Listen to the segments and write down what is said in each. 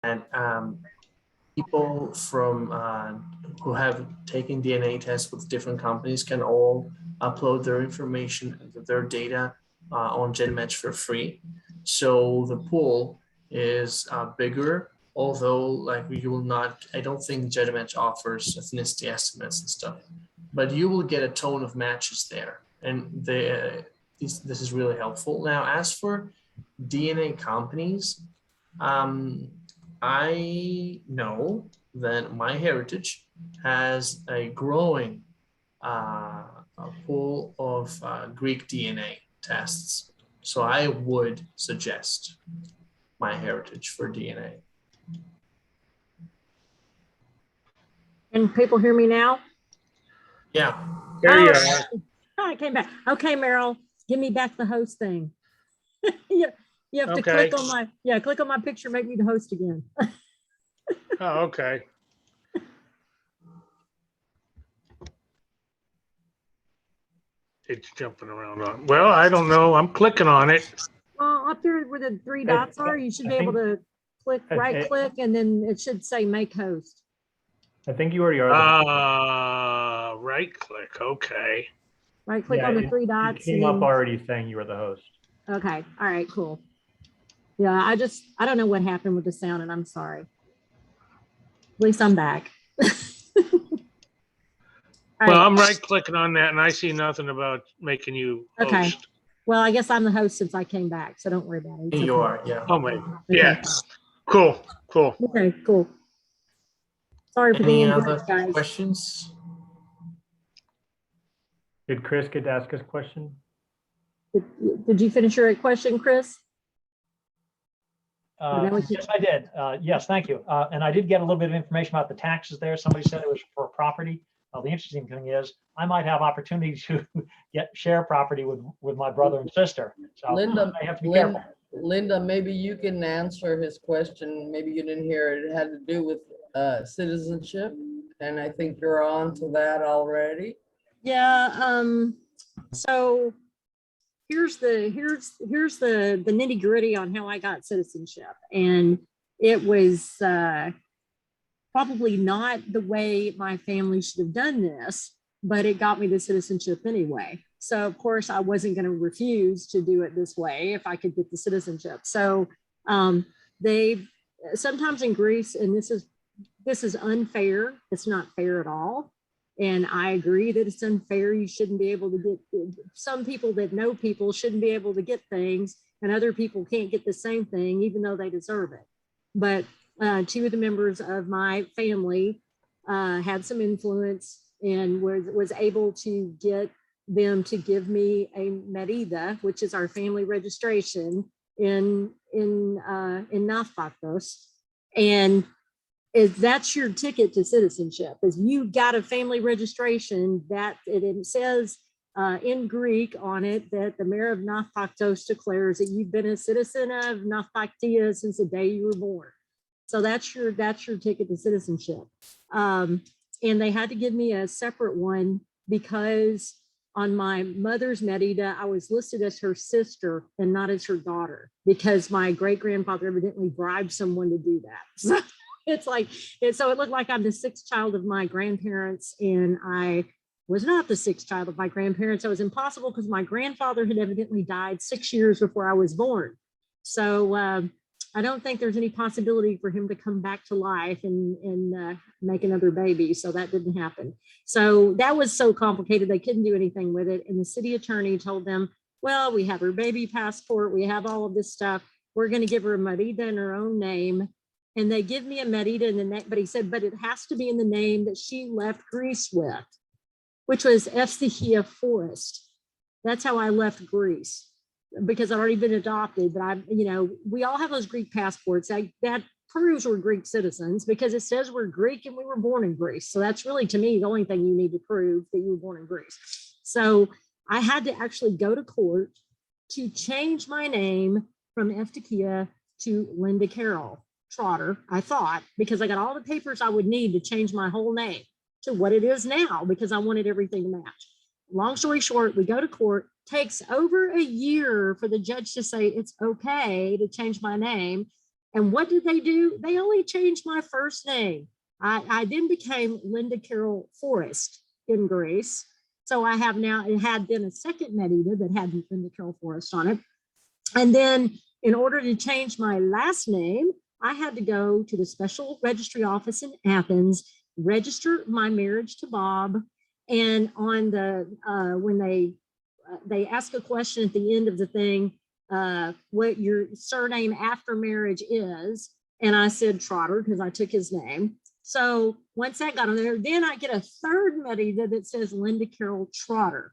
And people from who have taken DNA tests with different companies can all upload their information, their data on GenMatch for free. So the pool is bigger, although like you will not, I don't think GenMatch offers ethnicity estimates and stuff, but you will get a ton of matches there. And this is really helpful. Now, as for DNA companies, I know that MyHeritage has a growing a pool of Greek DNA tests. So I would suggest MyHeritage for DNA. Can people hear me now? Yeah. There you are. Oh, I came back. Okay, Meryl, give me back the host thing. You have to Okay. click on my, click on my picture, make me the host again. Oh, okay. It's jumping around on. Well, I don't know. I'm clicking on it. Well, up there where the three dots are, you should be able to click, right click, and then it should say make host. I think you already are. Right click. Okay. Right click on the three dots. It came up already saying you were the host. Okay. All right, cool. Yeah, I don't know what happened with the sound, and I'm sorry. At least I'm back. Well, I'm right clicking on that and I see nothing about making you host. Okay. Well, I guess I'm the host since I came back, so don't worry about it. You are, yeah. Oh, wait. Yeah. Cool. Cool. Okay, cool. Sorry for Any the other input, guys. questions? Did Chris get to ask his question? Did you finish your question, Chris? Yes, I did. Yes, thank you. And I did get a little bit of information about the taxes there. Somebody said it was for property. The interesting thing is I might have opportunity to share property with my brother and sister. So Linda, I have to be careful. Linda, maybe you can answer his question. Maybe you didn't hear it. It had to do with citizenship. And I think you're on to that already. Yeah. So here's the nitty gritty on how I got citizenship, and it was probably not the way my family should have done this, but it got me the citizenship anyway. So of course I wasn't going to refuse to do it this way if I could get the citizenship. So they sometimes in Greece, and this is unfair. It's not fair at all. And I agree that it's unfair. You shouldn't be able to get, some people that know people shouldn't be able to get things, and other people can't get the same thing, even though they deserve it. But two of the members of my family had some influence and was able to get them to give me a merida, which is our family registration in Naftakos. And that's your ticket to citizenship. Is you got a family registration that it says in Greek on it that the mayor of Naftakos declares that you've been a citizen of Naftaktia since the day you were born. So that's your ticket to citizenship. And they had to give me a separate one because on my mother's merida, I was listed as her sister and not as her daughter, because my great grandfather evidently bribed someone to do that. So it's like, so it looked like I'm the sixth child of my grandparents, and I was not the sixth child of my grandparents. It was impossible because my grandfather had evidently died 6 years before I was born. So I don't think there's any possibility for him to come back to life and make another baby. So that didn't happen. So that was so complicated. They couldn't do anything with it. And the city attorney told them, well, we have her baby passport. We have all of this stuff. We're going to give her a merida in her own name. And they give me a merida in the name, but he said, but it has to be in the name that she left Greece with, which was Eftychia Forest. That's how I left Greece, because I'd already been adopted. But we all have those Greek passports. That proves we're Greek citizens because it says we're Greek and we were born in Greece. So that's really, to me, the only thing you need to prove that you were born in Greece. So I had to actually go to court to change my name from Eftychia to Linda Carroll Trotter, I thought, because I got all the papers I would need to change my whole name to what it is now, because I wanted everything to match. Long story short, we go to court. Takes over a year for the judge to say it's okay to change my name. And what did they do? They only changed my first name. I then became Linda Carol Forrest in Greece. So I have now, it had been a second Medita that had Linda Carol Forrest on it. And then in order to change my last name, I had to go to the special registry office in Athens, register my marriage to Bob. And on the, when they ask a question at the end of the thing, what your surname after marriage is. And I said Trotter because I took his name. So once that got on there, then I get a third Medita that says Linda Carol Trotter.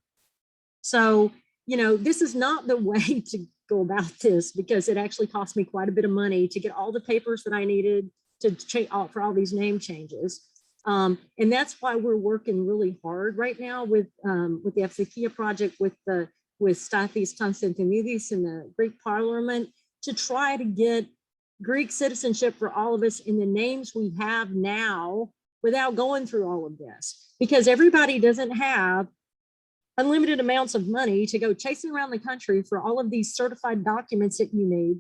So, you know, this is not the way to go about this, because it actually cost me quite a bit of money to get all the papers that I needed to change for all these name changes. And that's why we're working really hard right now with the Eftychia Project, with Stathis Constantinidis in the Greek Parliament, to try to get Greek citizenship for all of us in the names we have now without going through all of this, because everybody doesn't have unlimited amounts of money to go chasing around the country for all of these certified documents that you need,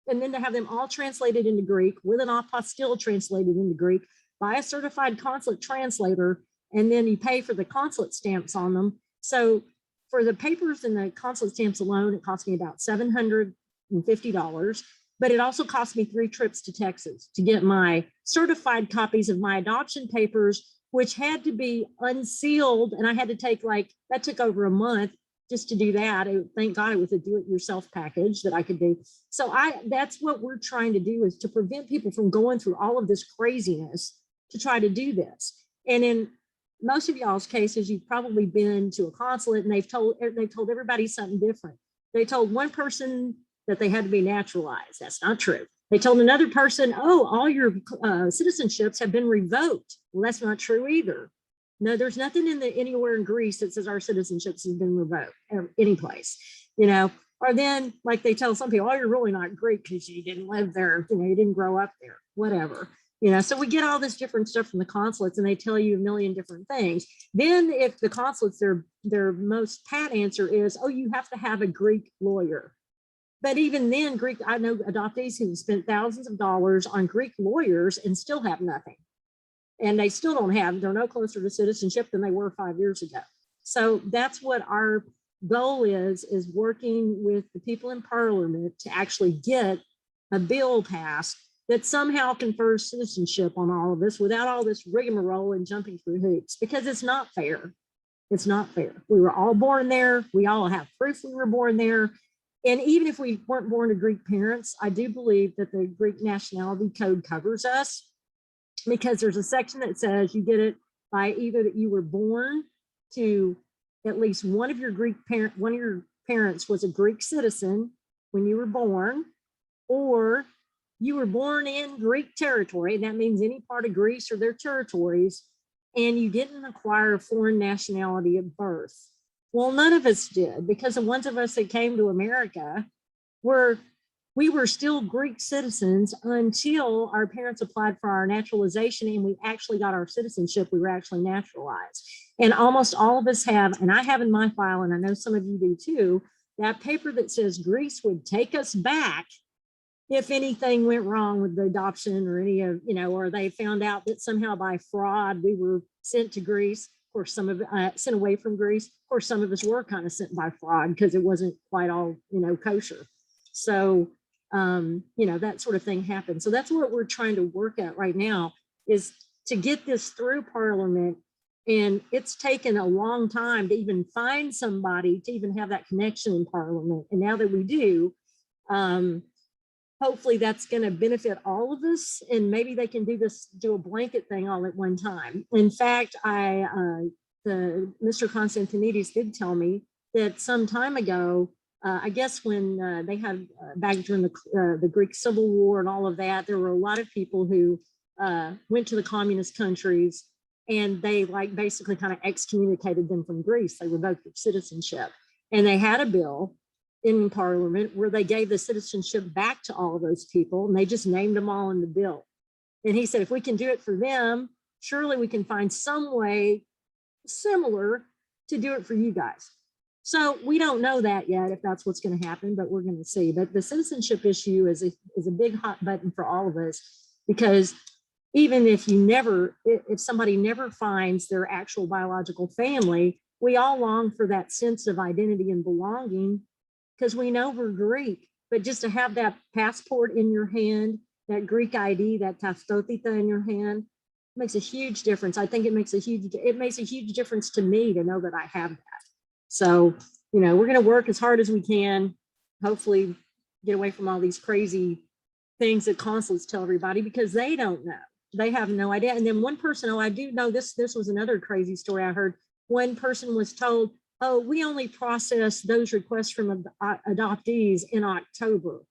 and then to have them all translated into Greek with an apostille translated into Greek by a certified consulate translator, and then you pay for the consulate stamps on them. So for the papers and the consulate stamps alone, it cost me about $750, but it also cost me 3 trips to Texas to get my certified copies of my adoption papers, which had to be unsealed. And I had to take that took over a month just to do that. Thank God it was a do-it-yourself package that I could do. So that's what we're trying to do, is to prevent people from going through all of this craziness to try to do this. And in most of y'all's cases, you've probably been to a consulate and they've told everybody something different. They told one person that they had to be naturalized. That's not true. They told another person, oh, all your citizenships have been revoked. Well, that's not true either. No, there's nothing anywhere in Greece that says our citizenships have been revoked, any place, you know. Or then, like they tell some people, oh, you're really not Greek because you didn't live there, you know, you didn't grow up there, whatever. You know, so we get all this different stuff from the consulates, and they tell you a million different things. Then if the consulates, their most pat answer is, oh, you have to have a Greek lawyer. But even then, I know adoptees who spent thousands of dollars on Greek lawyers and still have nothing. And they still they're no closer to citizenship than they were 5 years ago. So that's what our goal is working with the people in Parliament to actually get a bill passed that somehow confers citizenship on all of us without all this rigmarole and jumping through hoops, because it's not fair. It's not fair. We were all born there. We all have proof we were born there. And even if we weren't born to Greek parents, I do believe that the Greek nationality code covers us, because there's a section that says you get it by either that you were born to at least one of your parents was a Greek citizen when you were born, or you were born in Greek territory. That means any part of Greece or their territories, and you didn't acquire a foreign nationality at birth. Well, none of us did, because the ones of us that came to America we were still Greek citizens until our parents applied for our naturalization and we actually got our citizenship. We were actually naturalized. And almost all of us have, and I have in my file, and I know some of you do too, that paper that says Greece would take us back if anything went wrong with the adoption or any of, you know, or they found out that somehow by fraud we were sent to Greece. Of course, some of it sent away from Greece. Of course, some of us were kind of sent by fraud because it wasn't quite all, you know, kosher. So, you know, that sort of thing happened. So that's what we're trying to work at right now, is to get this through Parliament. And it's taken a long time to even find somebody to even have that connection in Parliament. And now that we do, hopefully that's going to benefit all of us, and maybe they can do a blanket thing all at one time. In fact, Mr. Constantinidis did tell me that some time ago, I guess when they had back during the Greek Civil War and all of that, there were a lot of people who went to the communist countries, and they basically kind of excommunicated them from Greece. They revoked their citizenship, and they had a bill in Parliament where they gave the citizenship back to all of those people, and they just named them all in the bill. And he said, if we can do it for them, surely we can find some way similar to do it for you guys. So we don't know that yet, if that's what's going to happen, but we're going to see. But the citizenship issue is a big hot button for all of us, because even if if somebody never finds their actual biological family, we all long for that sense of identity and belonging, because we know we're Greek. But just to have that passport in your hand, that Greek ID, that taftotita in your hand, makes a huge difference. I think it makes a huge difference to me to know that I have that. So, we're going to work as hard as we can, hopefully get away from all these crazy things that consulates tell everybody, because they don't know. They have no idea. And then one person, I do know this was another crazy story I heard. One person was told, oh, we only process those requests from adoptees in October.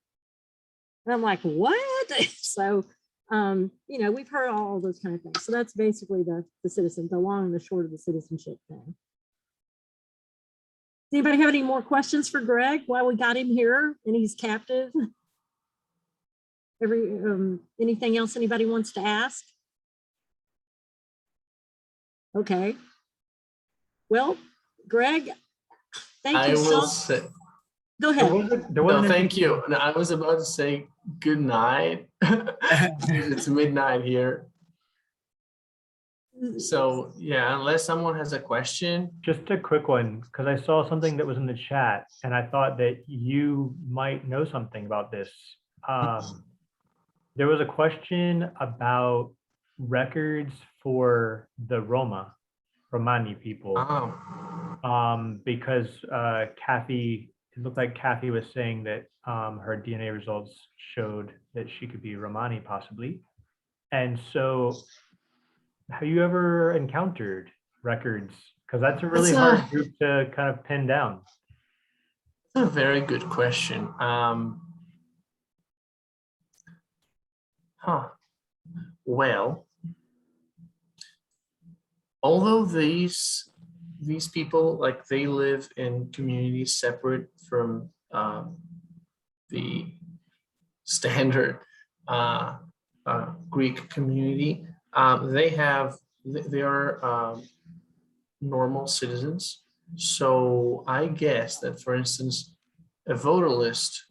And I'm like, what? So, we've heard all those kind of things. So that's basically the long and the short of the citizenship thing. Does anybody have any more questions for Greg while we got him here and he's captive? Anything else anybody wants to ask? Okay. Well, Greg, thank you so much. Go ahead. No, thank you. No, I was about to say good night. It's midnight here. So yeah, unless someone has a question. Just a quick one, because I saw something that was in the chat and I thought that you might know something about this. There was a question about records for the Romani people. Because Kathy, it looked like Kathy was saying that her DNA results showed that she could be Romani possibly. And so have you ever encountered records? Because that's a really hard group to kind of pin down. That's a very good question. Well, although these people, like, they live in communities separate from the standard Greek community, they are normal citizens. So I guess that, for instance, a voter list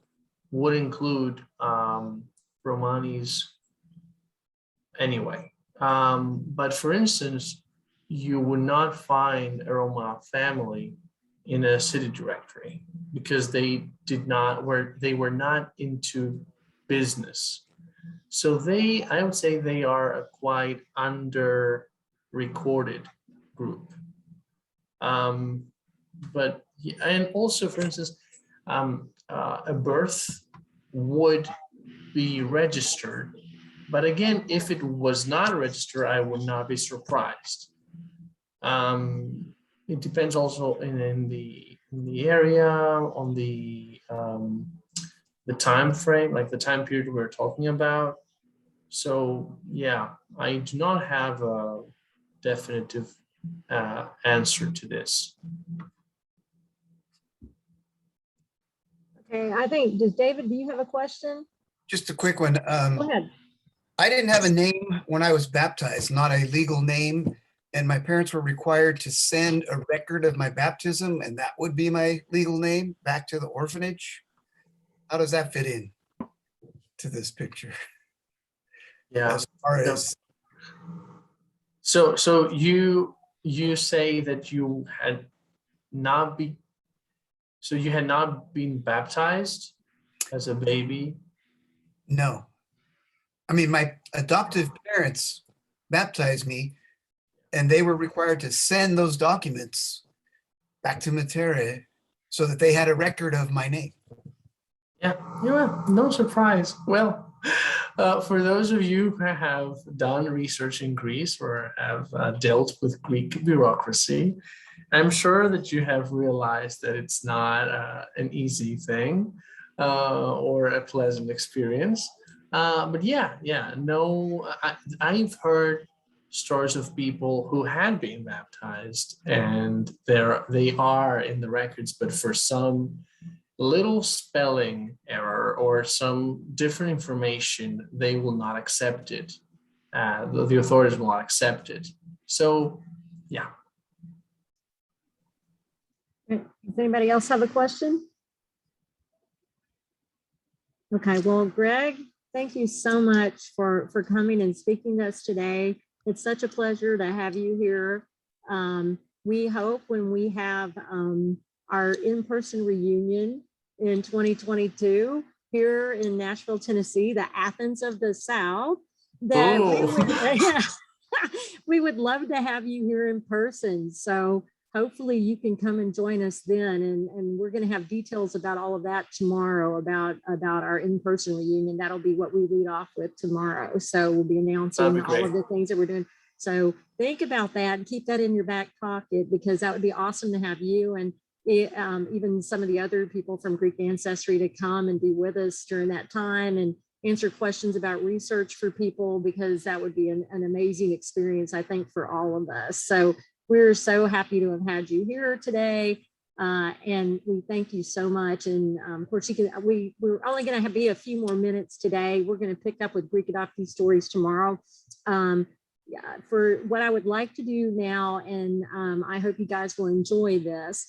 would include Romanis anyway. But for instance, you would not find a Roma family in a city directory because they were not into business. So I would say they are a quite under-recorded group. But, and also, for instance, a birth would be registered. But again, if it was not registered, I would not be surprised. It depends also in the area, on the time frame, like the time period we're talking about. So yeah, I do not have a definitive answer to this. Okay, I think, David, do you have a question? Just a quick one. Go ahead. I didn't have a name when I was baptized, not a legal name. And my parents were required to send a record of my baptism, and that would be my legal name back to the orphanage. How does that fit in to this picture? Yeah. As far as so you say that you had not been baptized as a baby? No. I mean, my adoptive parents baptized me, and they were required to send those documents back to Matere so that they had a record of my name. Yeah, no surprise. Well, for those of you who have done research in Greece or have dealt with Greek bureaucracy, I'm sure that you have realized that it's not an easy thing or a pleasant experience. But I've heard stories of people who had been baptized and they are in the records, but for some little spelling error or some different information, they will not accept it. The authorities will not accept it. So, yeah. Does anybody else have a question? Okay, well, Greg, thank you so much for coming and speaking to us today. It's such a pleasure to have you here. We hope when we have our in-person reunion in 2022 here in Nashville, Tennessee, the Athens of the South, that we would love to have you here in person. So hopefully you can come and join us then. And we're going to have details about all of that tomorrow about our in-person reunion. That'll be what we lead off with tomorrow. So we'll be announcing all of the things that we're doing. So think about that and keep that in your back pocket, because that would be awesome to have you and even some of the other people from Greek Ancestry to come and be with us during that time and answer questions about research for people, because that would be an amazing experience, I think, for all of us. So we're so happy to have had you here today. And we thank you so much. And of course, we're only going to be a few more minutes today. We're going to pick up with Greek adoptee stories tomorrow. For what I would like to do now, and I hope you guys will enjoy this,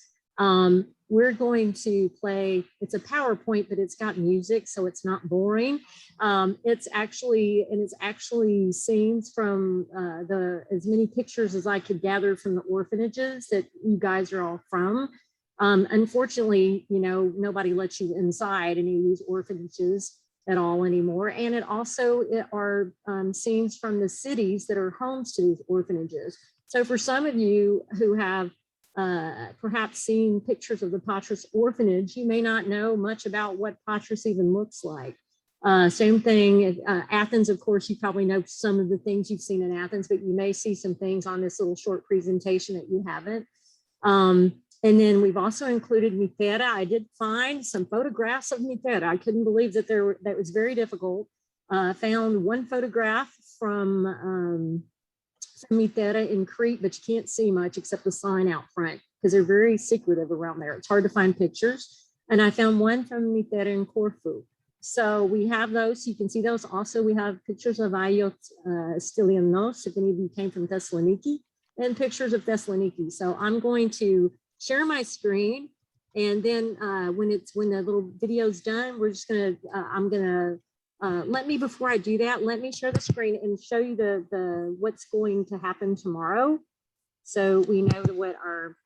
we're going to play, it's a PowerPoint, but it's got music, so it's not boring. It's actually scenes from as many pictures as I could gather from the orphanages that you guys are all from. Unfortunately, nobody lets you inside any of these orphanages at all anymore. And it also are scenes from the cities that are homes to these orphanages. So for some of you who have perhaps seen pictures of the Patras orphanage, you may not know much about what Patras even looks like. Same thing, Athens, of course, you probably know some of the things you've seen in Athens, but you may see some things on this little short presentation that you haven't. And then we've also included Mitera. I did find some photographs of Mitera. I couldn't believe that that was very difficult. Found one photograph from Mitera in Crete, but you can't see much except the sign out front because they're very secretive around there. It's hard to find pictures. And I found one from Mitera in Corfu. So we have those, you can see those. Also, we have pictures of Aiot Stylianos, if any of you came from Thessaloniki, and pictures of Thessaloniki. So I'm going to share my screen, and then when the little video's done, we're just gonna, before I do that, let me share the screen and show you the what's going to happen tomorrow. So we know what our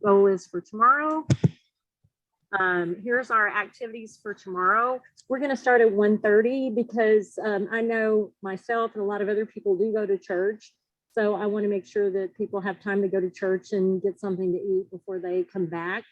goal is for tomorrow. Here's our activities for tomorrow. We're going to start at 1:30 because I know myself and a lot of other people do go to church. So I want to make sure that people have time to go to church and get something to eat before they come back.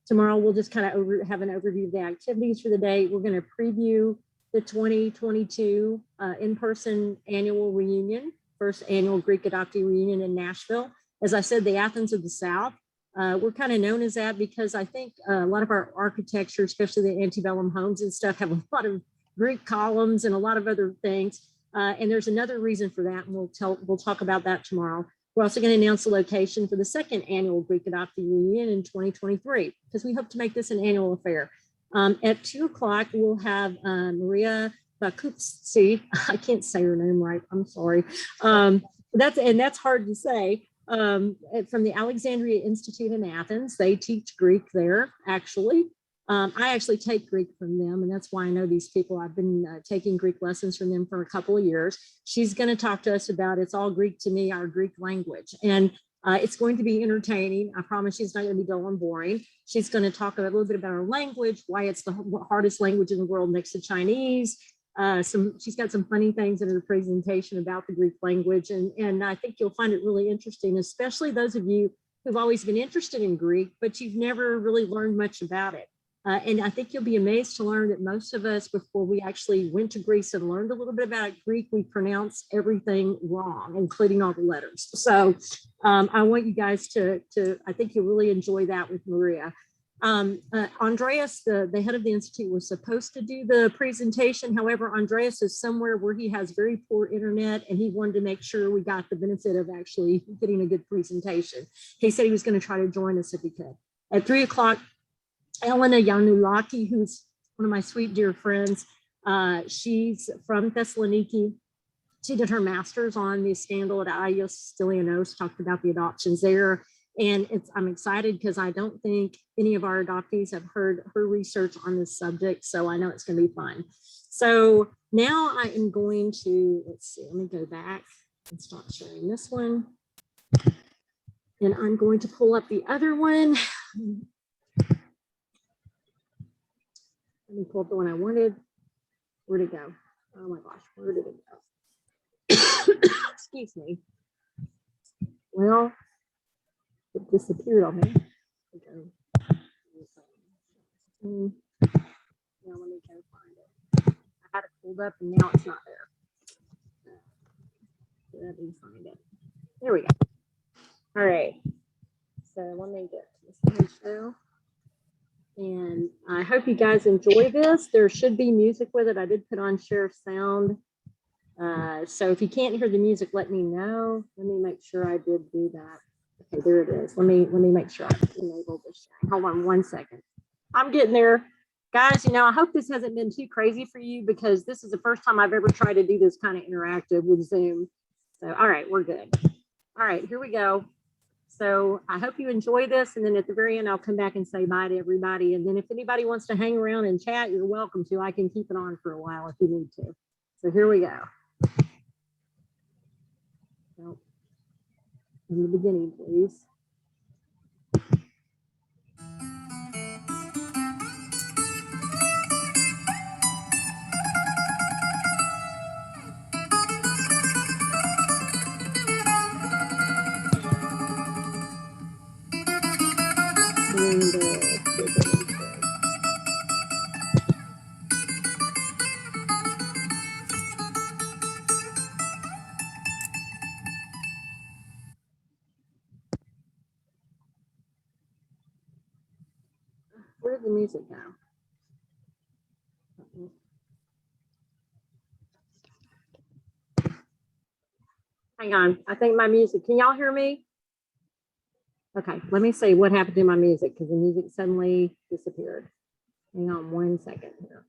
Tomorrow, we'll just kind of have an overview of the activities for the day. We're going to preview the 2022 in-person annual reunion, first annual Greek Adoptee Reunion in Nashville. As I said, the Athens of the South. We're kind of known as that because I think a lot of our architecture, especially the antebellum homes and stuff, have a lot of Greek columns and a lot of other things. And there's another reason for that, and we'll talk about that tomorrow. We're also going to announce the location for the second annual Greek Adoptee Reunion in 2023, because we hope to make this an annual affair. At 2 o'clock, we'll have Maria Bakupsi. I can't say her name right. I'm sorry. That's hard to say. From the Alexandria Institute in Athens. They teach Greek there, actually. I actually take Greek from them, and that's why I know these people. I've been taking Greek lessons from them for a couple of years. She's going to talk to us about It's All Greek to Me, our Greek language. And it's going to be entertaining. I promise she's not going to be dull and boring. She's going to talk a little bit about our language, why it's the hardest language in the world next to Chinese. She's got some funny things in her presentation about the Greek language. And I think you'll find it really interesting, especially those of you who've always been interested in Greek, but you've never really learned much about it. And I think you'll be amazed to learn that most of us, before we actually went to Greece and learned a little bit about Greek, we pronounce everything wrong, including all the letters. So I want you guys to I think you'll really enjoy that with Maria. Andreas, the head of the Institute, was supposed to do the presentation. However, Andreas is somewhere where he has very poor internet, and he wanted to make sure we got the benefit of actually getting a good presentation. He said he was going to try to join us if he could. At 3 o'clock, Elena Yanulaki, who's one of my sweet dear friends, she's from Thessaloniki. she did her master's on the scandal at Ios Stylianos, talked about the adoptions there. And I'm excited because I don't think any of our adoptees have heard her research on this subject. So I know it's going to be fun. So now I am going to, let's see, let me go back and stop sharing this one. And I'm going to pull up the other one. Let me pull up the one I wanted. Where'd it go? Oh my gosh, where did it go? Excuse me. Well, it disappeared on me. Okay. Now let me go find it. I had it pulled up and now it's not there. Let me find it. There we go. All right. So let me get to this slideshow. And I hope you guys enjoy this. There should be music with it. I did put on share sound. So if you can't hear the music, let me know. Let me make sure I did do that. Okay, there it is. Let me make sure I enabled this sharing. Hold on 1 second. I'm getting there. Guys, you know, I hope this hasn't been too crazy for you because this is the first time I've ever tried to do this kind of interactive with Zoom. So, all right, we're good. All right, here we go. So I hope you enjoy this. And then at the very end, I'll come back and say bye to everybody. And then if anybody wants to hang around and chat, you're welcome to. I can keep it on for a while if you need to. So here we go. So, in the beginning, please. Where did the music go? Hang on, I think my music, can y'all hear me? Okay, let me see what happened to my music because the music suddenly disappeared. Hang on 1 second here.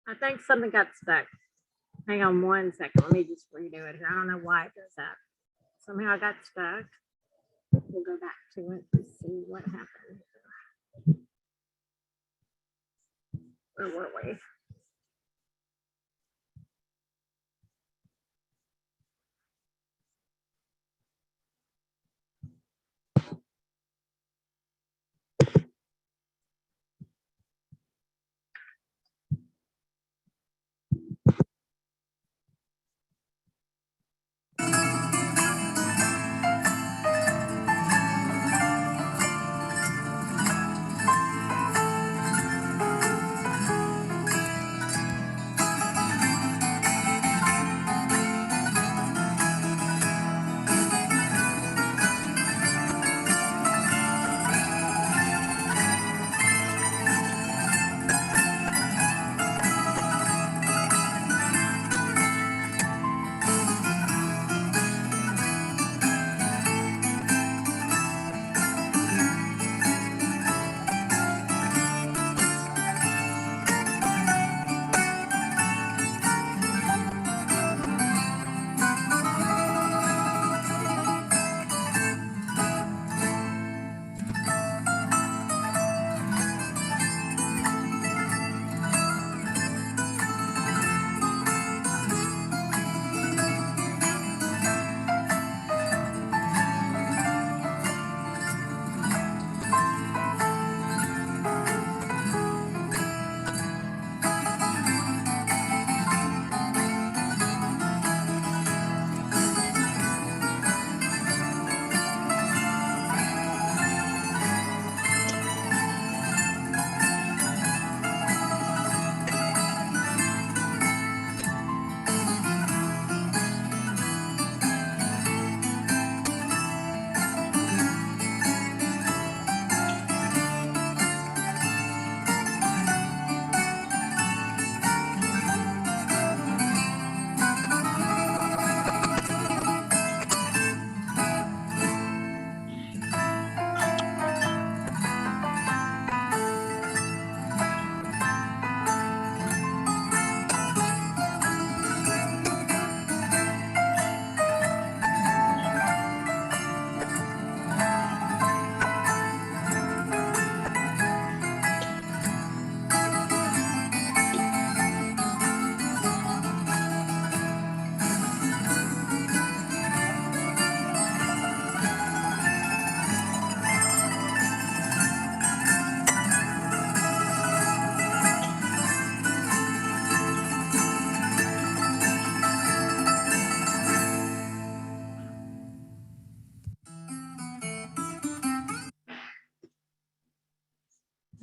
I think something got stuck. Hang on 1 second. Let me just redo it. I don't know why it does that. Somehow I got stuck. We'll go back to it and see what happened. Where were we?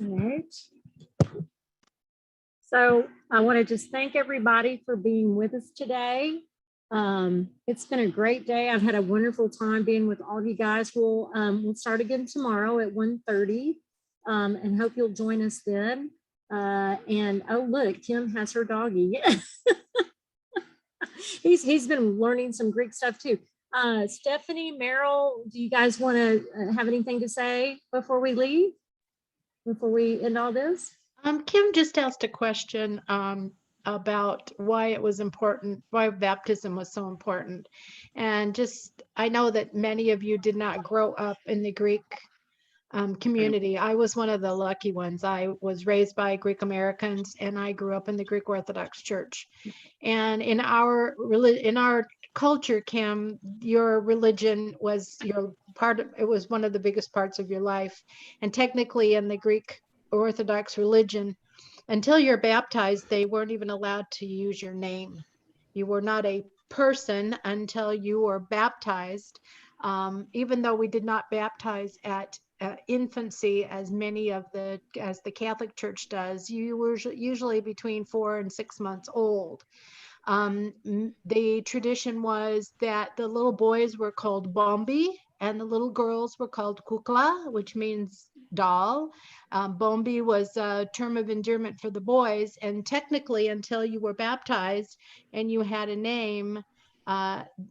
All right. So I want to just thank everybody for being with us today. It's been a great day. I've had a wonderful time being with all of you guys. We'll start again tomorrow at 1:30 and hope you'll join us then. And oh, look, Kim has her doggy. He's been learning some Greek stuff too. Stephanie, Meryl, do you guys want to have anything to say before we leave? Before we end all this? Kim just asked a question about why it was important, why baptism was so important. And just, I know that many of you did not grow up in the Greek community. I was one of the lucky ones. I was raised by Greek Americans and I grew up in the Greek Orthodox Church. And in our culture, Kim, your religion was it was one of the biggest parts of your life. And technically in the Greek Orthodox religion, until you're baptized, they weren't even allowed to use your name. You were not a person until you were baptized. Even though we did not baptize at infancy as the Catholic Church does, you were usually between 4 and 6 months old. The tradition was that the little boys were called bombi and the little girls were called kukla, which means doll. Bombi was a term of endearment for the boys, and technically until you were baptized and you had a name,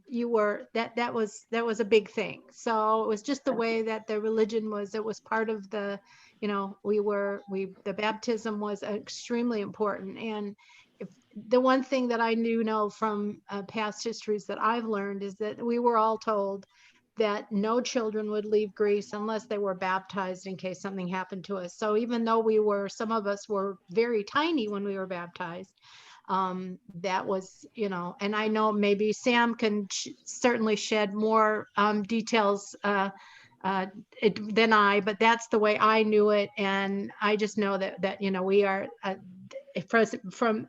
you were that was a big thing. So it was just the way that the religion was. It was part of the you know, the baptism was extremely important. And if the one thing that I know from past histories that I've learned is that we were all told that no children would leave Greece unless they were baptized in case something happened to us. So even though some of us were very tiny when we were baptized, that was, you know, and I know maybe Sam can certainly shed more details than I, but that's the way I knew it. And I just know that you know, we are from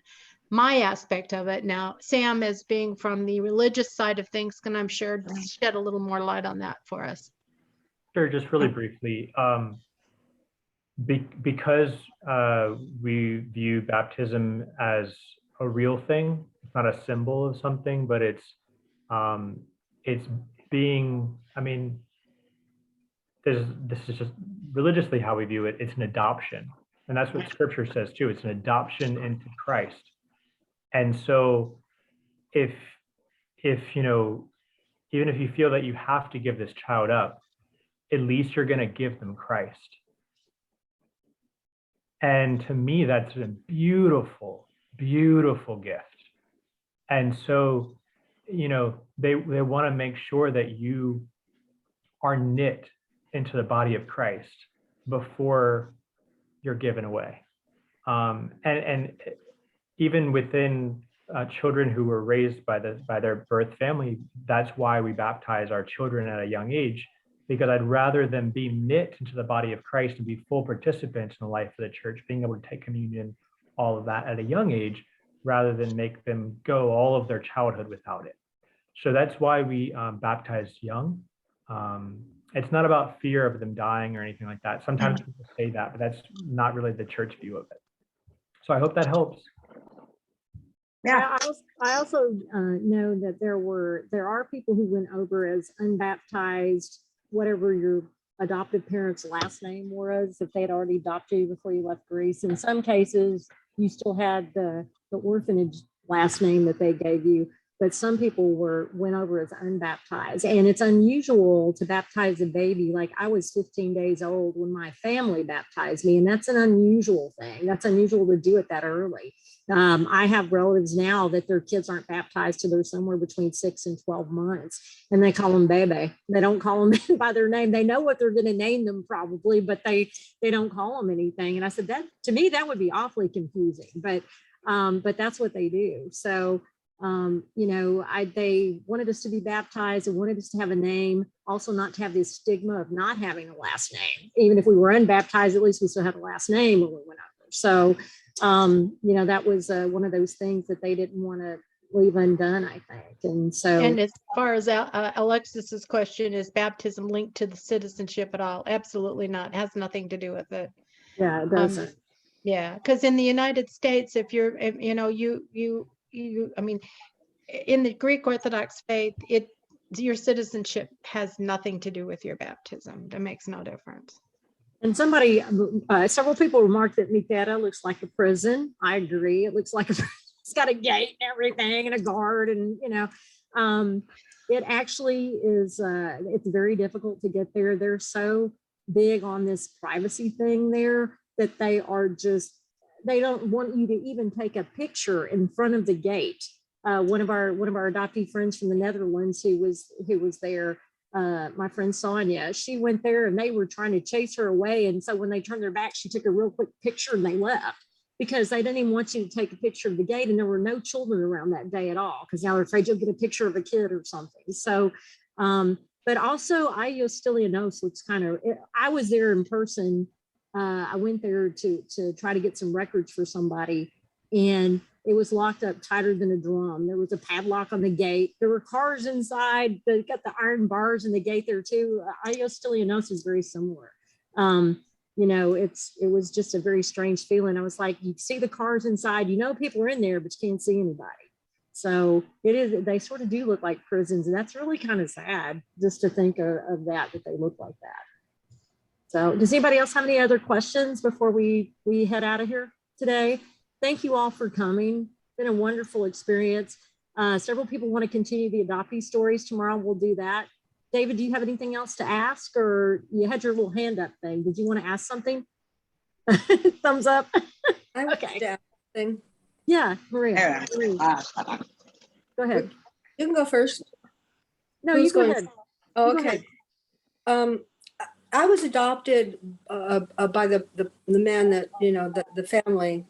my aspect of it. Now, Sam, as being from the religious side of things, can I'm sure shed a little more light on that for us. Sure, just really briefly. Because we view baptism as a real thing, it's not a symbol of something, but it's being, I mean, this is just religiously how we view it. It's an adoption. And that's what scripture says too. It's an adoption into Christ. And so if you know, even if you feel that you have to give this child up, at least you're going to give them Christ. And to me, that's a beautiful, beautiful gift. And so, you know, they want to make sure that you are knit into the body of Christ before you're given away. And even within children who were raised by their birth family, that's why we baptize our children at a young age, because I'd rather them be knit into the body of Christ and be full participants in the life of the church, being able to take communion, all of that at a young age, rather than make them go all of their childhood without it. So that's why we baptize young. It's not about fear of them dying or anything like that. Sometimes people say that, but that's not really the church view of it. So I hope that helps. Yeah, I also know that there are people who went over as unbaptized, whatever your adoptive parents' last name was, if they had already adopted you before you left Greece. In some cases, you still had the orphanage last name that they gave you, but some people went over as unbaptized. And it's unusual to baptize a baby. Like, I was 15 days old when my family baptized me, and that's an unusual thing. That's unusual to do it that early. I have relatives now that their kids aren't baptized till they're somewhere between 6 and 12 months, and they call them baby. They don't call them by their name. They know what they're going to name them probably, but they don't call them anything. And I said, that to me, that would be awfully confusing, but that's what they do. So, you know, they wanted us to be baptized and wanted us to have a name, also not to have this stigma of not having a last name. Even if we were unbaptized, at least we still had a last name when we went over. So, you know, that was one of those things that they didn't want to leave undone, I think. And so, and as far as Alexis's question, is baptism linked to the citizenship at all? Absolutely not. It has nothing to do with it. yeah, it doesn't. Yeah, because in the United States, if you're, you know, I mean, in the Greek Orthodox faith, your citizenship has nothing to do with your baptism. That makes no difference. And several people remarked that Miketa looks like a prison. I agree. It looks like it's got a gate and everything and a guard, and you know, it actually is. It's very difficult to get there. They're so big on this privacy thing there that they don't want you to even take a picture in front of the gate. One of our adoptee friends from the Netherlands who was there, my friend Sonia, she went there and they were trying to chase her away. And so when they turned their back, she took a real quick picture and they left because they didn't even want you to take a picture of the gate. And there were no children around that day at all because now they're afraid you'll get a picture of a kid or something. So, but also Agios Stylianos looks I was there in person. I went there to try to get some records for somebody, and it was locked up tighter than a drum. There was a padlock on the gate. There were cars inside. They got the iron bars in the gate there too. Agios Stylianos is very similar. You know, it was just a very strange feeling. I was like, you see the cars inside, you know, people are in there, but you can't see anybody. So they sort of do look like prisons, and that's really kind of sad just to think of that they look like that. So does anybody else have any other questions before we head out of here today? Thank you all for coming. It's been a wonderful experience. Several people want to continue the adoptee stories tomorrow. We'll do that. David, do you have anything else to ask, or you had your little hand up thing? Did you want to ask something? Thumbs up. I'm Okay. down. Yeah, Maria. Marie, go ahead. You can go first. No, Who's you go going? ahead. Oh, You go okay. I was adopted by the man that, you know, the family,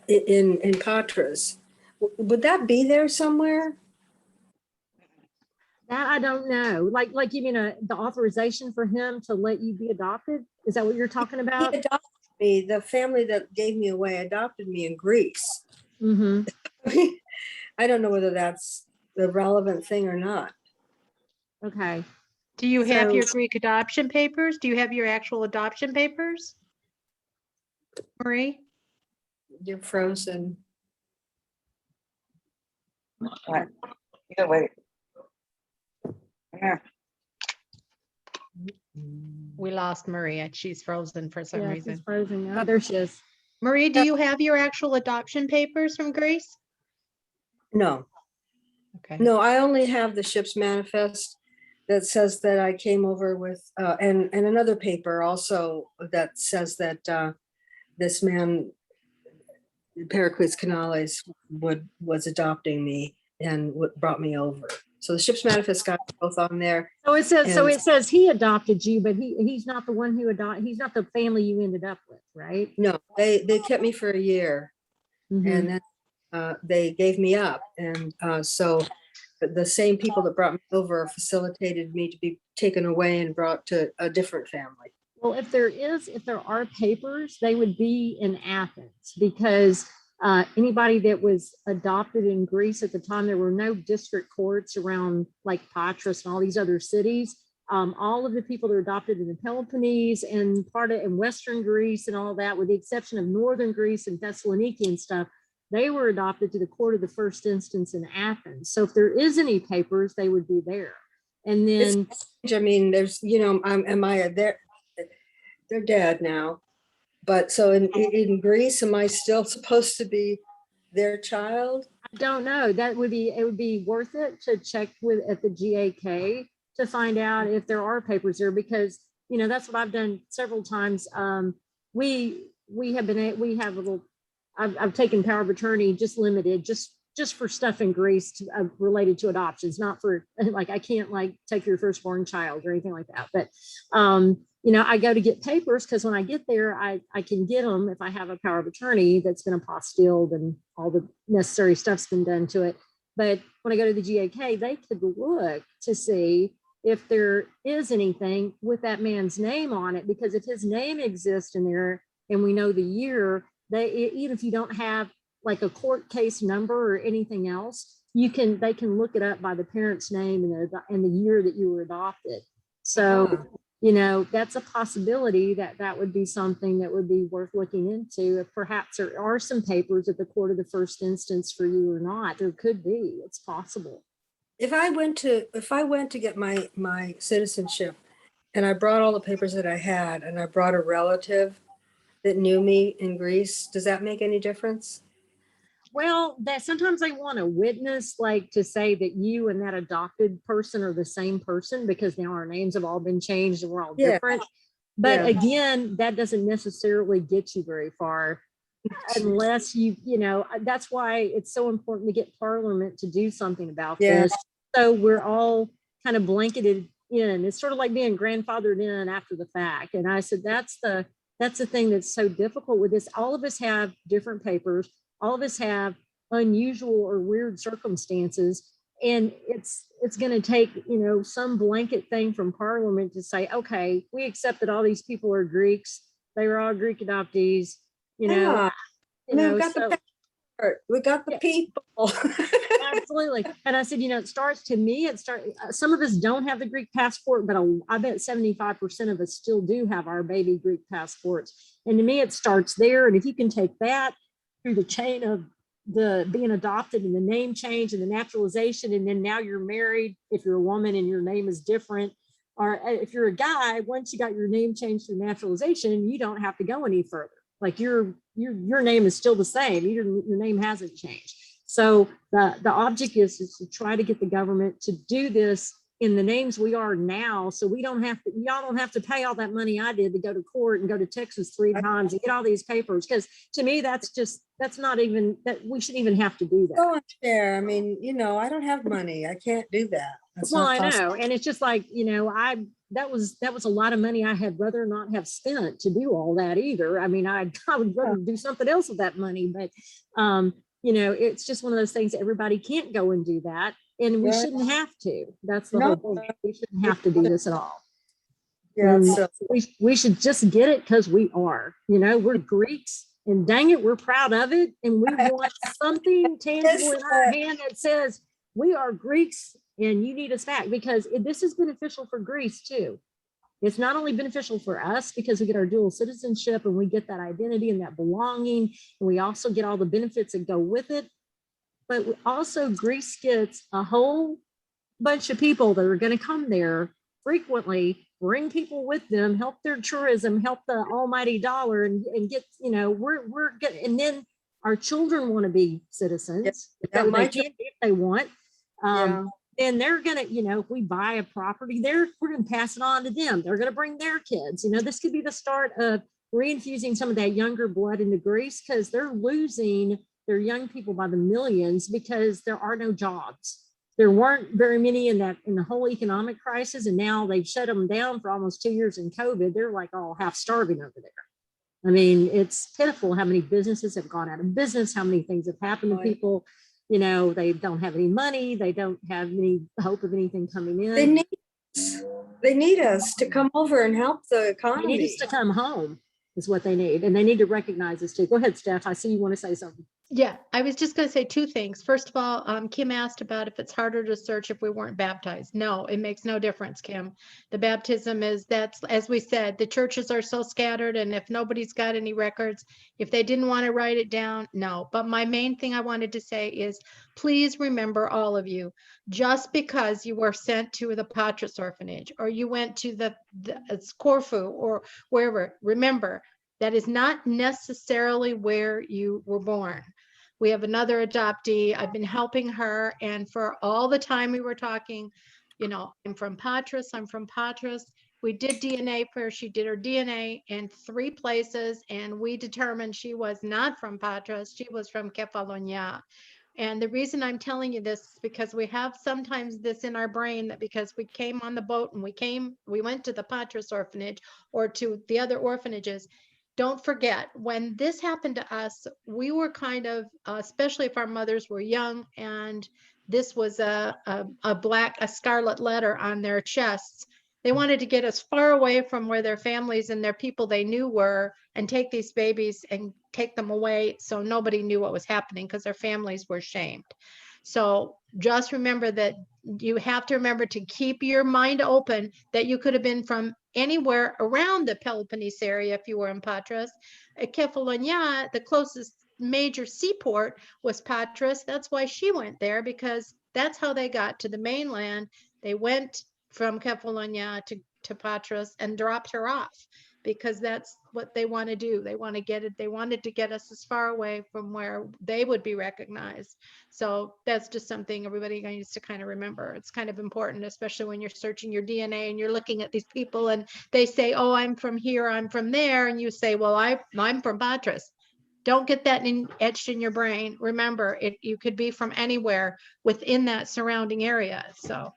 in Contos. Would that be there somewhere? That I don't know. Like you mean the authorization for him to let you be adopted? Is that what you're talking He about? adopted me. The family that gave me away adopted me in Greece. Mm-hmm. I don't know whether that's the relevant thing or not. Okay. Do you have So- your Greek adoption papers? Do you have your actual adoption papers? Marie? You're frozen. Right. You can wait. Yeah. We lost Maria. She's frozen for some Yeah, she's reason. frozen. Oh, there she is. Marie, do you have your actual adoption papers from Greece? No, Okay. no, I only have the ship's manifest that says that I came over with, and another paper also that says that this man, Pericles Canales, was adopting me and brought me over. So the ship's manifest got both on there. So it says And- he adopted you, but he's not the one who he's not the family you ended up with, right? No, they kept me for a year Mhm. and then they gave me up. And so the same people that brought me over facilitated me to be taken away and brought to a different family. Well, if there are papers, they would be in Athens, because anybody that was adopted in Greece at the time, there were no district courts around like Patras and all these other cities. All of the people that were adopted in the Peloponnese and in Western Greece and all that, with the exception of Northern Greece and Thessaloniki and stuff, they were adopted to the court of the first instance in Athens. So if there is any papers, they would be there. And then, I mean, there's, you know, they're dead now. But so in Greece, am I still supposed to be their child? I don't know, it would be worth it to check at the GAK to find out if there are papers there, because, you know, that's what I've done several times. I've taken power of attorney, just limited, just for stuff in Greece related to adoptions, not for like, I can't like take your firstborn child or anything like that. But, you know, I go to get papers because when I get there, I can get them if I have a power of attorney that's been apostilled and all the necessary stuff's been done to it. But when I go to the GAK, they could look to see if there is anything with that man's name on it, because if his name exists in there and we know the year, even if you don't have like a court case number or anything else, they can look it up by the parent's name and the year that you were adopted. So, you know, that's a possibility that would be something that would be worth looking into. If perhaps there are some papers at the court of the first instance for you or not, there could be, it's possible. If I went to get my citizenship and I brought all the papers that I had and I brought a relative that knew me in Greece, does that make any difference? Well, that sometimes they want a witness, like to say that you and that adopted person are the same person, because now our names have all been changed and we're all different. But again, that doesn't necessarily get you very far unless you know, that's why it's so important to get Parliament to do something about this. So we're all kind of blanketed in. It's sort of like being grandfathered in after the fact. And I said, that's the thing that's so difficult with this. All of us have different papers. All of us have unusual or weird circumstances. And it's going to take, you know, some blanket thing from Parliament to say, okay, we accept that all these people are Greeks. They were all Greek adoptees, you know. We got the people. Absolutely. And I said, you know, some of us don't have the Greek passport, but I bet 75% of us still do have our baby Greek passports. And to me, it starts there. And if you can take that through the chain of the being adopted and the name change and the naturalization, and then now you're married, if you're a woman and your name is different, or if you're a guy, once you got your name changed through naturalization, you don't have to go any further. Like your name is still the same. Your name hasn't changed. So the object is to try to get the government to do this in the names we are now. So we don't have to, y'all don't have to pay all that money I did to go to court and go to Texas 3 times and get all these papers. Because to me, that's not even, that we shouldn't even have to do that. Go there. I mean, I don't have money. I can't do that. That's Well, not I possible. know. And it's just like, that was a lot of money I had rather not have spent to do all that either. I mean, I would rather do something else with that money, but it's just one of those things. Everybody can't go and do that. And we Right. shouldn't have to. That's the No. whole point. We shouldn't have to do this at all. Yeah, And so we should just get it because we are. We're Greeks, and dang it, we're proud of it. And we want something tangible in our hand that says we are Greeks and you need us back, because this is beneficial for Greece too. It's not only beneficial for us because we get our dual citizenship and we get that identity and that belonging, and we also get all the benefits that go with it. But also Greece gets a whole bunch of people that are going to come there frequently, bring people with them, help their tourism, help the almighty dollar, and get, we're good. And then our children want to be citizens if they want. And they're going to, if we buy a property there, we're going to pass it on to them. They're going to bring their kids. This could be the start of reinfusing some of that younger blood into Greece, because they're losing their young people by the millions because there are no jobs. There weren't very many in the whole economic crisis, and now they've shut them down for almost 2 years in COVID. They're like all half starving over there. I mean, it's pitiful how many businesses have gone out of business, how many things have happened to people. They don't have any money. They don't have any hope of anything coming in. They need us to come over and help the economy. They need us to come home is what they need. And they need to recognize us too. Go ahead, Steph. I see you want to say something. Yeah, I was just going to say 2 things. First of all, Kim asked about if it's harder to search if we weren't baptized. No, it makes no difference, Kim. The baptism that's, as we said, the churches are so scattered, and if nobody's got any records, if they didn't want to write it down, no. But my main thing I wanted to say is, please remember, all of you, just because you were sent to the Patras orphanage, or you went to the Corfu or wherever, remember, that is not necessarily where you were born. We have another adoptee. I've been helping her. And for all the time we were talking, I'm from Patras. We did DNA for her. She did her DNA in 3 places, and we determined she was not from Patras. She was from Kefalonia. And the reason I'm telling you this is because we have sometimes this in our brain, that because we came on the boat and we went to the Patras orphanage or to the other orphanages. Don't forget, when this happened to us, we were kind of, especially if our mothers were young, and this was a scarlet letter on their chests. They wanted to get as far away from where their families and their people they knew were, and take these babies and take them away so nobody knew what was happening, because their families were shamed. So just remember that you have to remember to keep your mind open, that you could have been from anywhere around the Peloponnese area if you were in Patras. At Kefalonia, the closest major seaport was Patras. That's why she went there, because that's how they got to the mainland. They went from Kefalonia to Patras and dropped her off, because that's what they want to do. They wanted to get us as far away from where they would be recognized. So that's just something everybody needs to kind of remember. It's kind of important, especially when you're searching your DNA and you're looking at these people and they say, oh, I'm from here, I'm from there. And you say, well, I'm from Patras. Don't get that etched in your brain. Remember, you could be from anywhere within that surrounding area. So.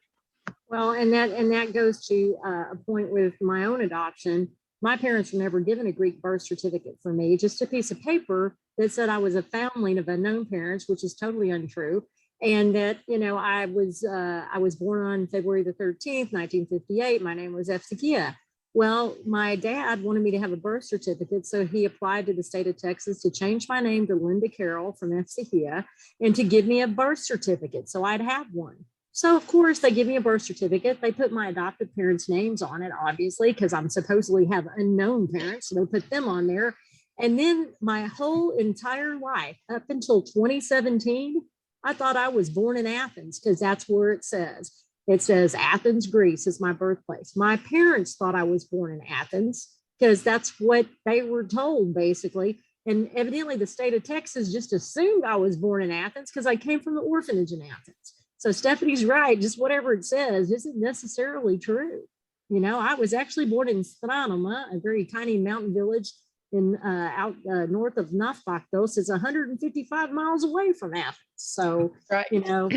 Well, and that goes to a point with my own adoption. My parents were never given a Greek birth certificate for me, just a piece of paper that said I was a foundling of unknown parents, which is totally untrue. And that, I was born on February the 13th, 1958. My name was Eftychia. Well, my dad wanted me to have a birth certificate, so he applied to the state of Texas to change my name to Linda Carroll from Eftychia and to give me a birth certificate, so I'd have one. So of course they give me a birth certificate. They put my adoptive parents' names on it, obviously, because I'm supposedly have unknown parents. So they put them on there. And then my whole entire life, up until 2017, I thought I was born in Athens, because that's where it says. It says Athens, Greece is my birthplace. My parents thought I was born in Athens because that's what they were told, basically. And evidently the state of Texas just assumed I was born in Athens because I came from the orphanage in Athens. So Stephanie's right. Just whatever it says isn't necessarily true. You know, I was actually born in Stranoma, a very tiny mountain village in out north of Nafaktos. It's 155 miles away from Athens. So, Right. you know,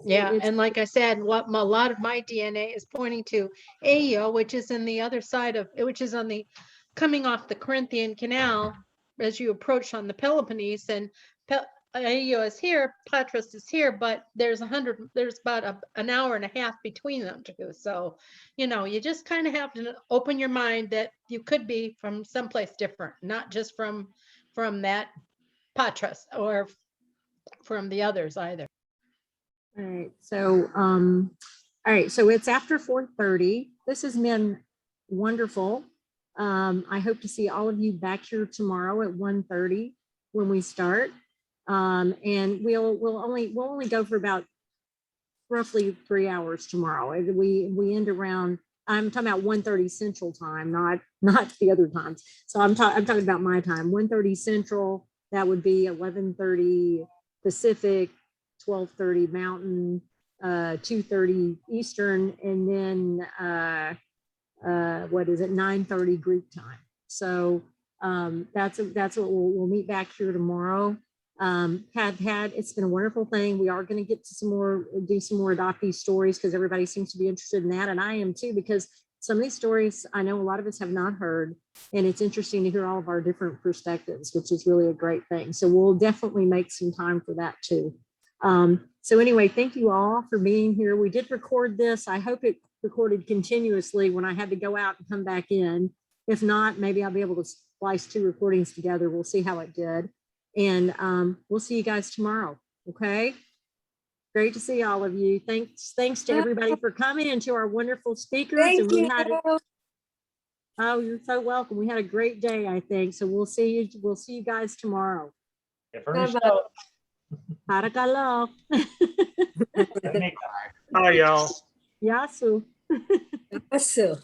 Yeah, it's- and like I said, what a lot of my DNA is pointing to Ayo, which is in the other side of, which is on the, coming off the Corinthian Canal as you approach on the Peloponnese, and Ayo is here, Patras is here, but there's about an hour and a half between them two. So, you know, you just kind of have to open your mind that you could be from someplace different, not just from that Patras or from the others either. all right. So, all right. So it's after 4:30. This has been wonderful. I hope to see all of you back here tomorrow at 1:30 when we start. And we'll only go for about roughly 3 hours tomorrow. And we end around, I'm talking about 1:30 Central Time, not the other times. So I'm talking about my time, 1:30 Central. That would be 11:30 Pacific, 12:30 Mountain, 2:30 Eastern, and then what is it, 9:30 Greek time. So that's what we'll meet back here tomorrow. It's been a wonderful thing. We are going to get to do some more adoptee stories because everybody seems to be interested in that. And I am too, because some of these stories, I know a lot of us have not heard, and it's interesting to hear all of our different perspectives, which is really a great thing. So we'll definitely make some time for that too. So anyway, thank you all for being here. We did record this. I hope it recorded continuously when I had to go out and come back in. If not, maybe I'll be able to splice 2 recordings together. We'll see how it did. And we'll see you guys tomorrow. Okay. Great to see all of you. Thanks to everybody for coming and to our wonderful speakers. Thank you. Oh, you're so welcome. We had a great day, I think. So we'll see you guys tomorrow. Bye-bye. Parakalo. Hi, y'all. Yasu. Asu.